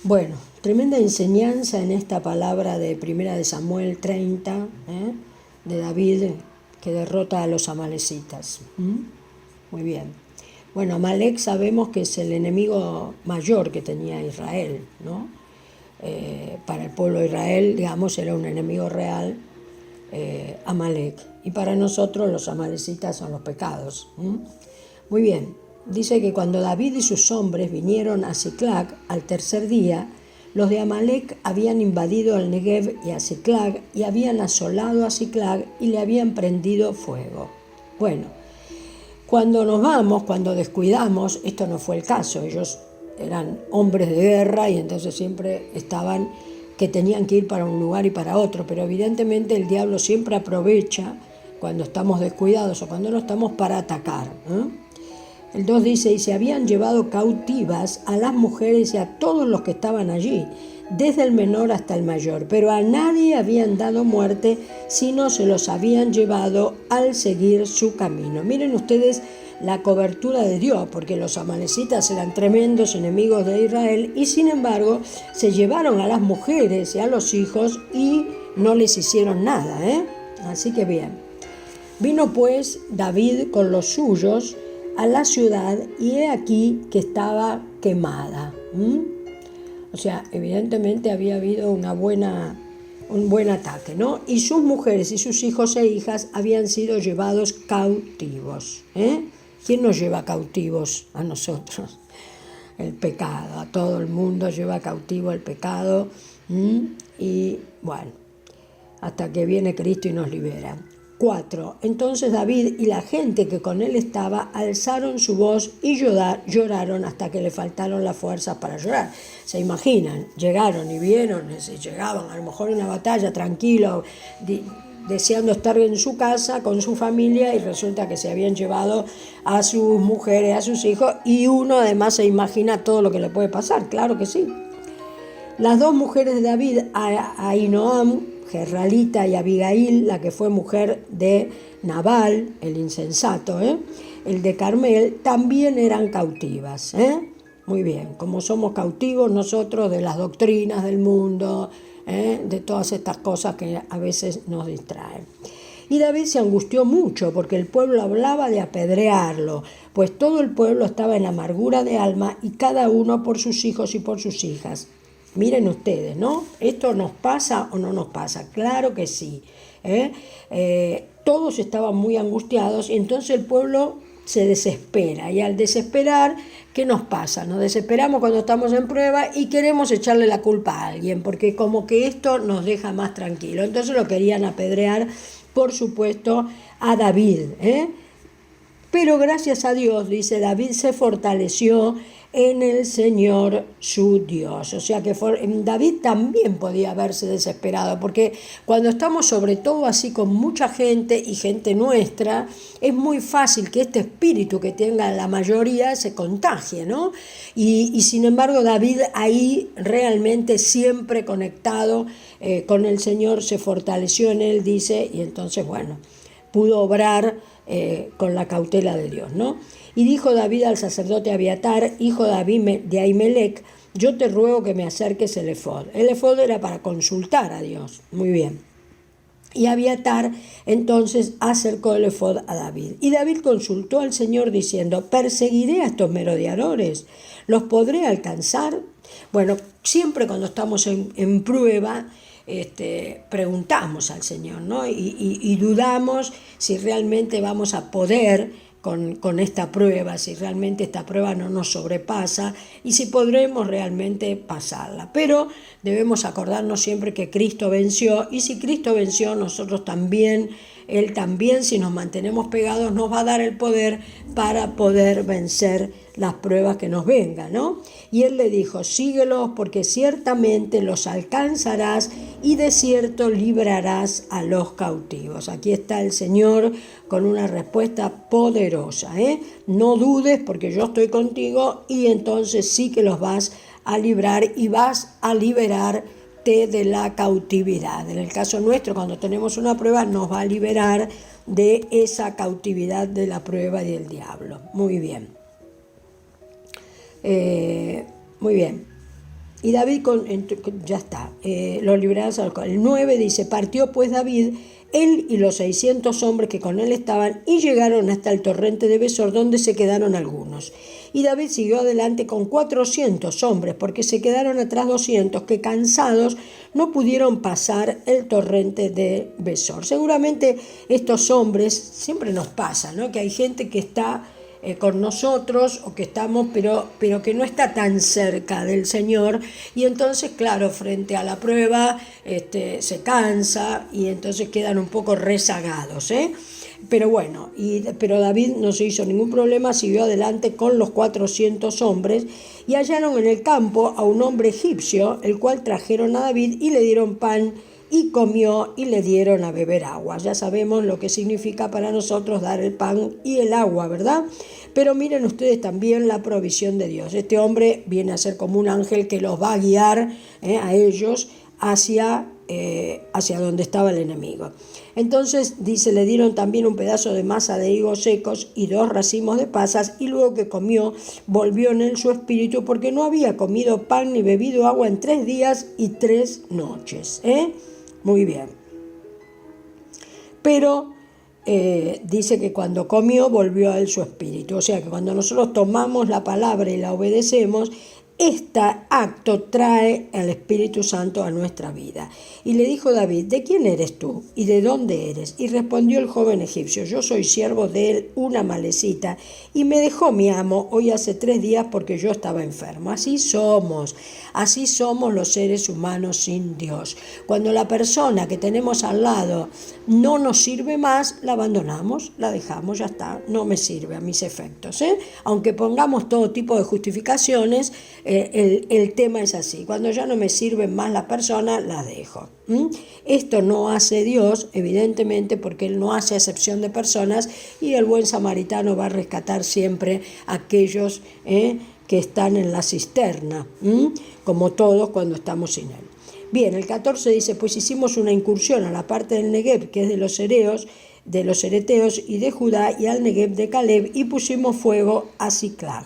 Bueno, tremenda enseñanza en esta palabra de Primera de Samuel 30, de David que derrota a los amalecitas. Muy bien. Bueno, Amalec sabemos que es el enemigo mayor que tenía Israel, ¿no? Para el pueblo de Israel, digamos, era un enemigo real, Amalec. Y para nosotros los amalecitas son los pecados. Muy bien. Dice que cuando David y sus hombres vinieron a Siclag al tercer día, los de Amalec habían invadido el Negev y a Siclag y habían asolado a Siclag y le habían prendido fuego. Bueno, cuando nos vamos, cuando descuidamos, esto no fue el caso. Ellos eran hombres de guerra y entonces siempre estaban que tenían que ir para un lugar y para otro, pero evidentemente el diablo siempre aprovecha cuando estamos descuidados o cuando no estamos para atacar. El 2 dice, y se habían llevado cautivas a las mujeres y a todos los que estaban allí, desde el menor hasta el mayor, pero a nadie habían dado muerte, sino se los habían llevado al seguir su camino. Miren ustedes la cobertura de Dios, porque los amalecitas eran tremendos enemigos de Israel y sin embargo se llevaron a las mujeres y a los hijos y no les hicieron nada, Así que bien. Vino pues David con los suyos a la ciudad y he aquí que estaba quemada. O sea, evidentemente había habido un buen ataque, ¿no? Y sus mujeres y sus hijos e hijas habían sido llevados cautivos. ¿Quién nos lleva cautivos a nosotros? El pecado. A todo el mundo lleva cautivo el pecado. Y bueno, hasta que viene Cristo y nos libera. 4. Entonces David y la gente que con él estaba alzaron su voz y lloraron hasta que le faltaron las fuerzas para llorar. Se imaginan, llegaron y vieron, llegaban a lo mejor en una batalla tranquilo, deseando estar en su casa con su familia y resulta que se habían llevado a sus mujeres, a sus hijos y uno además se imagina todo lo que le puede pasar, claro que sí. Las dos mujeres de David, Ahinoam, Jerralita y Abigail, la que fue mujer de Nabal, el insensato, el de Carmel, también eran cautivas. Muy bien, como somos cautivos nosotros de las doctrinas del mundo, de todas estas cosas que a veces nos distraen. Y David se angustió mucho porque el pueblo hablaba de apedrearlo, pues todo el pueblo estaba en amargura de alma y cada uno por sus hijos y por sus hijas. Miren ustedes, ¿no? ¿Esto nos pasa o no nos pasa? Claro que sí. Todos estaban muy angustiados y entonces el pueblo se desespera. Y al desesperar, ¿qué nos pasa? Nos desesperamos cuando estamos en prueba y queremos echarle la culpa a alguien, porque como que esto nos deja más tranquilo. Entonces lo querían apedrear, por supuesto, a David. Pero gracias a Dios, dice David, se fortaleció en el Señor su Dios. O sea que David también podía haberse desesperado, porque cuando estamos sobre todo así con mucha gente y gente nuestra, es muy fácil que este espíritu que tenga la mayoría se contagie, ¿no? Y sin embargo David ahí realmente siempre conectado con el Señor, se fortaleció en él, dice, y entonces bueno, pudo obrar con la cautela de Dios, ¿no? Y dijo David al sacerdote Abiatar, hijo de Ahimelech, yo te ruego que me acerques el efod. El efod era para consultar a Dios. Muy bien. Y Abiatar entonces acercó el efod a David. Y David consultó al Señor diciendo, ¿perseguiré a estos merodeadores? ¿Los podré alcanzar? Bueno, siempre cuando estamos en prueba, preguntamos al Señor, ¿no? Y dudamos si realmente vamos a poder con esta prueba, si realmente esta prueba no nos sobrepasa y si podremos realmente pasarla. Pero debemos acordarnos siempre que Cristo venció y si Cristo venció, nosotros también, Él también, si nos mantenemos pegados, nos va a dar el poder para poder vencer las pruebas que nos vengan, ¿no? Y Él le dijo, síguelos porque ciertamente los alcanzarás y de cierto librarás a los cautivos. Aquí está el Señor con una respuesta poderosa, No dudes porque yo estoy contigo y entonces sí que los vas a librar y vas a liberarte de la cautividad. En el caso nuestro, cuando tenemos una prueba, nos va a liberar de esa cautividad de la prueba y del diablo. Muy bien. Muy bien. Y David, ya está, los librados al el 9 dice, partió pues David, él y los 600 hombres que con él estaban, y llegaron hasta el torrente de Besor, donde se quedaron algunos. Y David siguió adelante con 400 hombres, porque se quedaron atrás 200, que cansados no pudieron pasar el torrente de Besor. Seguramente estos hombres, siempre nos pasa, ¿no?, que hay gente que está con nosotros o que estamos, pero que no está tan cerca del Señor, y entonces, claro, frente a la prueba se cansa y entonces quedan un poco rezagados, Pero bueno, pero David no se hizo ningún problema, siguió adelante con los 400 hombres, y hallaron en el campo a un hombre egipcio, el cual trajeron a David y le dieron pan, y comió, y le dieron a beber agua. Ya sabemos lo que significa para nosotros dar el pan y el agua, ¿verdad? Pero miren ustedes también la provisión de Dios. Este hombre viene a ser como un ángel que los va a guiar a ellos hacia donde estaba el enemigo. Entonces dice, le dieron también un pedazo de masa de higos secos y 2 racimos de pasas, y luego que comió, volvió en él su espíritu, porque no había comido pan ni bebido agua en 3 días y 3 noches. Muy bien. Pero dice que cuando comió volvió a él su espíritu. O sea que cuando nosotros tomamos la palabra y la obedecemos, este acto trae al Espíritu Santo a nuestra vida. Y le dijo David, ¿de quién eres tú? ¿Y de dónde eres? Y respondió el joven egipcio, yo soy siervo de él, una malecita, y me dejó mi amo hoy hace 3 días porque yo estaba enfermo. Así somos los seres humanos sin Dios. Cuando la persona que tenemos al lado no nos sirve más, la abandonamos, la dejamos, ya está, no me sirve a mis efectos. Aunque pongamos todo tipo de justificaciones, el tema es así. Cuando ya no me sirve más la persona, la dejo. Esto no hace Dios, evidentemente, porque Él no hace acepción de personas, y el buen samaritano va a rescatar siempre a aquellos que están en la cisterna, como todos cuando estamos sin Él. Bien, el 14 dice, pues hicimos una incursión a la parte del Negev, que es de los ereteos y de Judá, y al Negev de Caleb, y pusimos fuego a Siclag.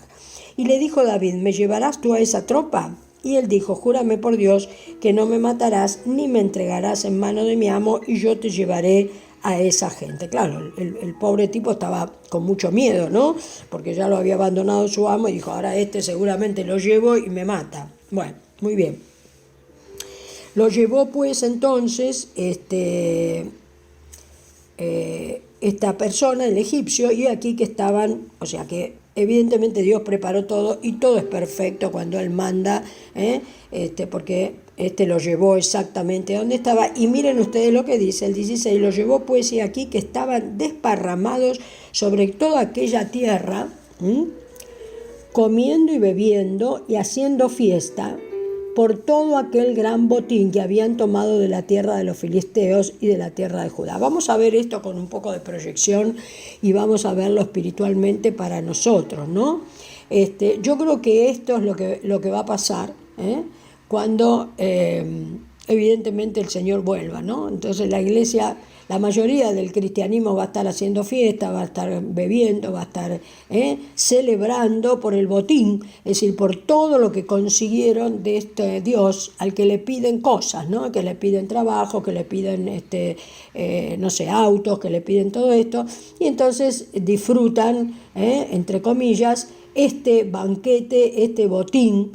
Y le dijo David, ¿me llevarás tú a esa tropa? Y él dijo, júrame por Dios que no me matarás ni me entregarás en mano de mi amo, y yo te llevaré a esa gente. Claro, el pobre tipo estaba con mucho miedo, ¿no? Porque ya lo había abandonado su amo, y dijo, ahora seguramente lo llevo y me mata. Bueno, muy bien. Lo llevó pues entonces esta persona, el egipcio, y aquí que estaban, o sea que evidentemente Dios preparó todo, y todo es perfecto cuando Él manda, porque lo llevó exactamente donde estaba. Y miren ustedes lo que dice el 16, lo llevó pues y aquí que estaban desparramados sobre toda aquella tierra, comiendo y bebiendo y haciendo fiesta por todo aquel gran botín que habían tomado de la tierra de los filisteos y de la tierra de Judá. Vamos a ver esto con un poco de proyección y vamos a verlo espiritualmente para nosotros, ¿no? Yo creo que esto es lo que va a pasar cuando evidentemente el Señor vuelva, ¿no? Entonces la iglesia, la mayoría del cristianismo va a estar haciendo fiesta, va a estar bebiendo, va a estar celebrando por el botín, es decir, por todo lo que consiguieron de este Dios al que le piden cosas, ¿no? Que le piden trabajo, que le piden autos, que le piden todo esto, y entonces disfrutan, entre comillas, este banquete, este botín,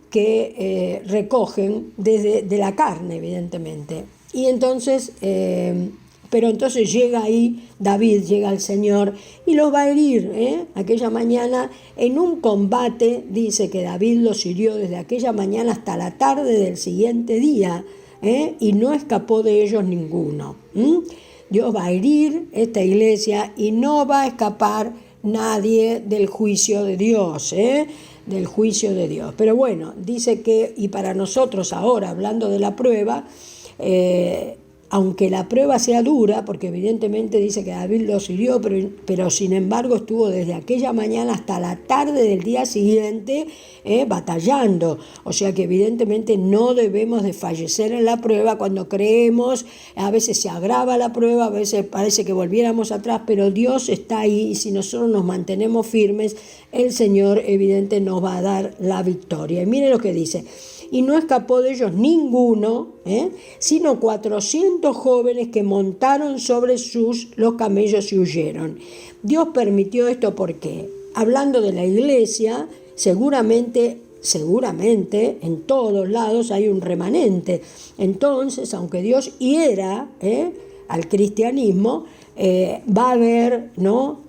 que recogen de la carne, evidentemente. Y entonces, pero entonces llega ahí David, llega el Señor y los va a herir. Aquella mañana, en un combate, dice que David los hirió desde aquella mañana hasta la tarde del siguiente día, y no escapó de ellos ninguno. Dios va a herir esta iglesia y no va a escapar nadie del juicio de Dios, del juicio de Dios. Pero bueno, dice que, y para nosotros ahora, hablando de la prueba, aunque la prueba sea dura, porque evidentemente dice que David los hirió, pero sin embargo estuvo desde aquella mañana hasta la tarde del día siguiente batallando. O sea que evidentemente no debemos de fallecer en la prueba cuando creemos. A veces se agrava la prueba, a veces parece que volviéramos atrás, pero Dios está ahí y si nosotros nos mantenemos firmes, el Señor evidente nos va a dar la victoria. Y mire lo que dice: y no escapó de ellos ninguno, sino 400 jóvenes que montaron sobre los camellos y huyeron. Dios permitió esto porque, hablando de la iglesia, seguramente en todos lados hay un remanente. Entonces, aunque Dios hiera al cristianismo, va a haber, ¿no?,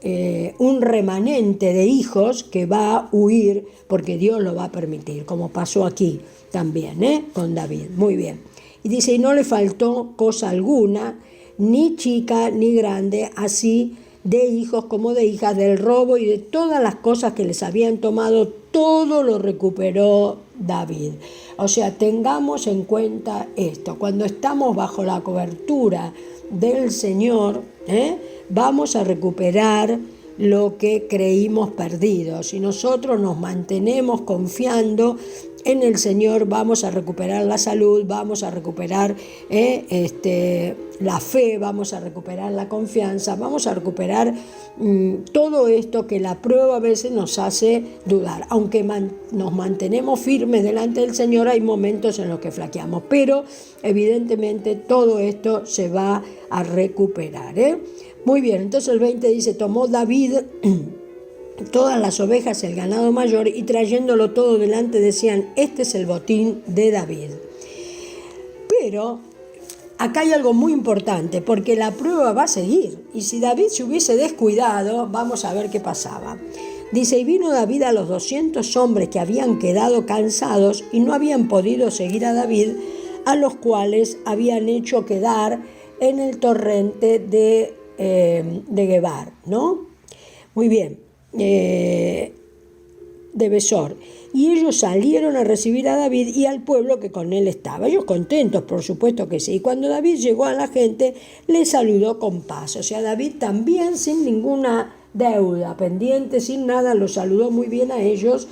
un remanente de hijos que va a huir porque Dios lo va a permitir, como pasó aquí también con David. Muy bien. Y dice: y no le faltó cosa alguna, ni chica ni grande, así de hijos como de hijas, del robo y de todas las cosas que les habían tomado, todo lo recuperó David. O sea, tengamos en cuenta esto: cuando estamos bajo la cobertura del Señor, vamos a recuperar lo que creímos perdido. Si nosotros nos mantenemos confiando en el Señor, vamos a recuperar la salud, vamos a recuperar la fe, vamos a recuperar la confianza, vamos a recuperar todo esto que la prueba a veces nos hace dudar. Aunque nos mantenemos firmes delante del Señor, hay momentos en los que flaqueamos, pero evidentemente todo esto se va a recuperar. Muy bien, entonces el 20 dice: tomó David todas las ovejas, el ganado mayor, y trayéndolo todo delante decían: este es el botín de David. Pero acá hay algo muy importante, porque la prueba va a seguir, y si David se hubiese descuidado, vamos a ver qué pasaba. Dice: y vino David a los 200 hombres que habían quedado cansados y no habían podido seguir a David, a los cuales habían hecho quedar en el torrente de Gebar, ¿no? Muy bien. De Besor, y ellos salieron a recibir a David y al pueblo que con él estaba. Ellos contentos, por supuesto que sí. Y cuando David llegó a la gente, le saludó con paz. O sea, David también, sin ninguna deuda pendiente, sin nada, los saludó muy bien a ellos.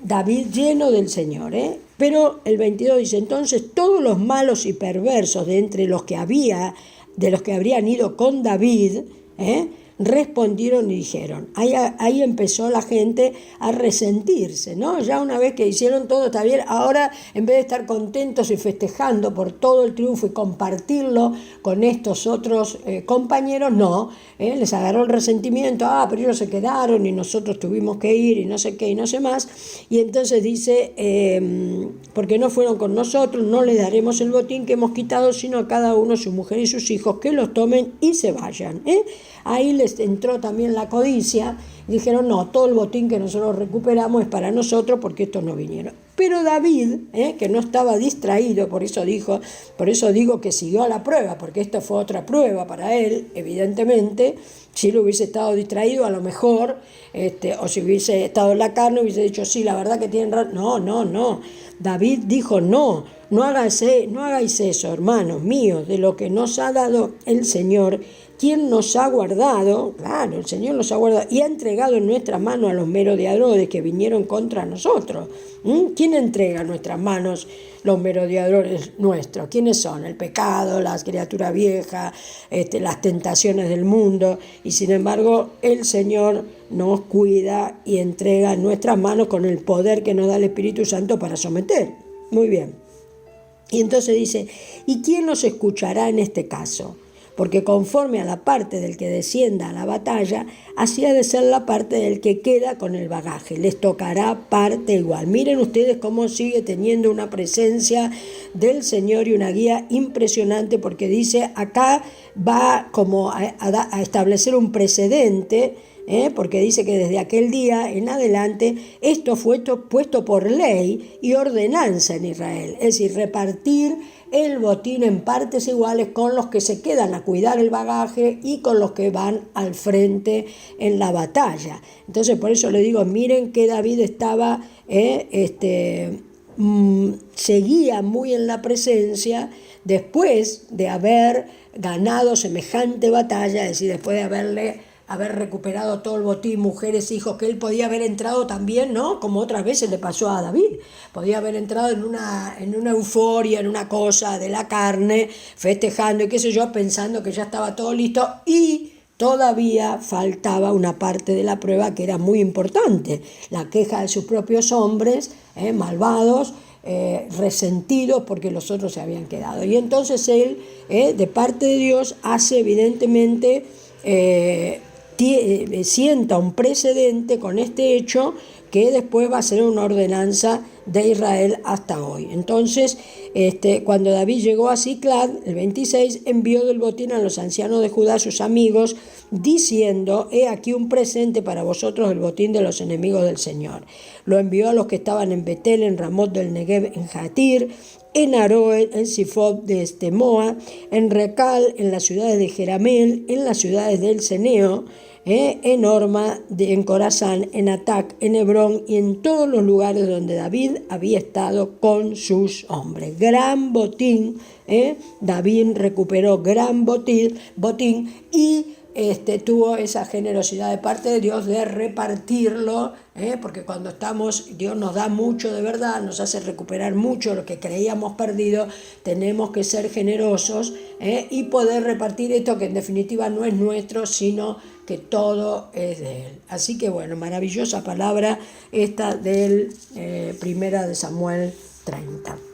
David lleno del Señor, Pero el 22 dice: entonces todos los malos y perversos de entre los que habrían ido con David, respondieron y dijeron. Ahí empezó la gente a resentirse, ¿no? Ya una vez que hicieron todo está bien, ahora en vez de estar contentos y festejando por todo el triunfo y compartirlo con estos otros compañeros, no, les agarró el resentimiento: pero ellos se quedaron y nosotros tuvimos que ir y no sé qué y no sé más. Y entonces dice: porque no fueron con nosotros, no les daremos el botín que hemos quitado, sino a cada uno su mujer y sus hijos, que los tomen y se vayan. Ahí les entró también la codicia y dijeron: no, todo el botín que nosotros recuperamos es para nosotros porque estos no vinieron. Pero David, que no estaba distraído, por eso digo que siguió a la prueba, porque esta fue otra prueba para él, evidentemente. Si lo hubiese estado distraído, a lo mejor, o si hubiese estado en la carne, hubiese dicho: sí, la verdad que tienen razón. No. David dijo: no hagáis eso, hermanos míos, de lo que nos ha dado el Señor, quien nos ha guardado, claro, el Señor nos ha guardado y ha entregado en nuestras manos a los merodeadores que vinieron contra nosotros. ¿Quién entrega en nuestras manos los merodeadores nuestros? ¿Quiénes son? El pecado, las criaturas viejas, las tentaciones del mundo. Y sin embargo, el Señor nos cuida y entrega en nuestras manos con el poder que nos da el Espíritu Santo para someter. Muy bien. Y entonces dice: ¿y quién nos escuchará en este caso? Porque conforme a la parte del que descienda a la batalla, así ha de ser la parte del que queda con el bagaje. Les tocará parte igual. Miren ustedes cómo sigue teniendo una presencia del Señor y una guía impresionante, porque dice acá va como a establecer un precedente, porque dice que desde aquel día en adelante esto fue puesto por ley y ordenanza en Israel, es decir, repartir el botín en partes iguales con los que se quedan a cuidar el bagaje y con los que van al frente en la batalla. Entonces por eso le digo, miren que David estaba seguía muy en la presencia después de haber ganado semejante batalla, es decir, después de haber recuperado todo el botín, mujeres, hijos, que él podía haber entrado también, ¿no? Como otras veces le pasó a David, podía haber entrado en una euforia, en una cosa de la carne, festejando y qué sé yo, pensando que ya estaba todo listo, y todavía faltaba una parte de la prueba que era muy importante, la queja de sus propios hombres, malvados, resentidos porque los otros se habían quedado. Y entonces él, de parte de Dios, hace evidentemente, sienta un precedente con este hecho que después va a ser una ordenanza de Israel hasta hoy. Entonces, cuando David llegó a Siclag, el 26, envió del botín a los ancianos de Judá, sus amigos, diciendo: he aquí un presente para vosotros, el botín de los enemigos del Señor. Lo envió a los que estaban en Betel, en Ramot del Negev, en Jatir, en Aroer, en Sifot de Estemoa, en Recal, en las ciudades de Jeramel, en las ciudades del Ceneo, en Orma, en Corazán, en Atac, en Hebrón y en todos los lugares donde David había estado con sus hombres. Gran botín, David recuperó gran botín y tuvo esa generosidad de parte de Dios de repartirlo, porque cuando Dios nos da mucho de verdad, nos hace recuperar mucho lo que creíamos perdido, tenemos que ser generosos y poder repartir esto que en definitiva no es nuestro, sino que todo es de Él. Así que bueno, maravillosa palabra esta del 1 de Samuel 30.